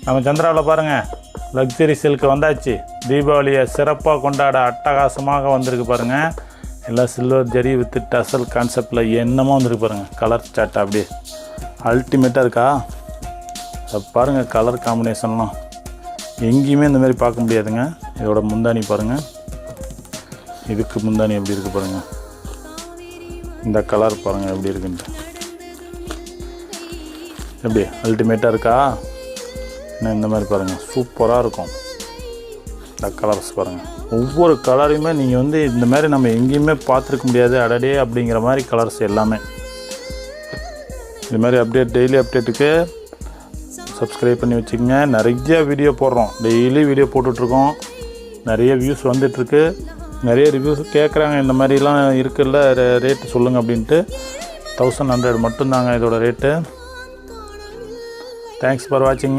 நம்ம சந்திராவில் பாருங்கள் luxury silk வந்தாச்சு. தீபாவளியை சிறப்பாக கொண்டாட அட்டகாசமாக வந்திருக்கு பாருங்கள். எல்லாம் சில்வர் ஜரி வித்து டசல் கான்செப்டில் என்னமோ வந்திருக்கு பாருங்கள். கலர் சாட் அப்படியே அல்டிமேட்டாக இருக்கா? அதை பாருங்கள், கலர் காம்பினேஷன்லாம் எங்கேயுமே இந்த மாதிரி பார்க்க முடியாதுங்க. இதோட முந்தானி பாருங்கள், இதுக்கு முந்தானி எப்படி இருக்குது பாருங்கள். இந்த கலர் பாருங்கள் எப்படி இருக்குன்ட்டு, எப்படி அல்டிமேட்டாக இருக்கா? இன்னும் இந்த மாதிரி பாருங்கள், சூப்பராக இருக்கும். இந்த கலர்ஸ் பாருங்கள், ஒவ்வொரு கலரையுமே நீங்கள் இந்த மாதிரி நம்ம எங்கேயுமே பார்த்துருக்க முடியாது. அடடே அப்படிங்கிற மாதிரி கலர்ஸ் எல்லாமே. இது மாதிரி அப்டேட், டெய்லி அப்டேட்டுக்கு சப்ஸ்கிரைப் பண்ணி வச்சுக்கோங்க. நிறைய வீடியோ போடுறோம், டெய்லி வீடியோ போட்டுட்ருக்கோம். நிறைய வியூஸ் வந்துட்டுருக்கு, நிறைய ரிவ்யூஸ் கேட்குறாங்க. இந்த மாதிரிலாம் இருக்குல்ல, ரேட்டு சொல்லுங்கள் அப்படின்ட்டு. 1100 மட்டும்தாங்க இதோட ரேட்டு. தேங்க்ஸ் ஃபார் வாட்சிங்.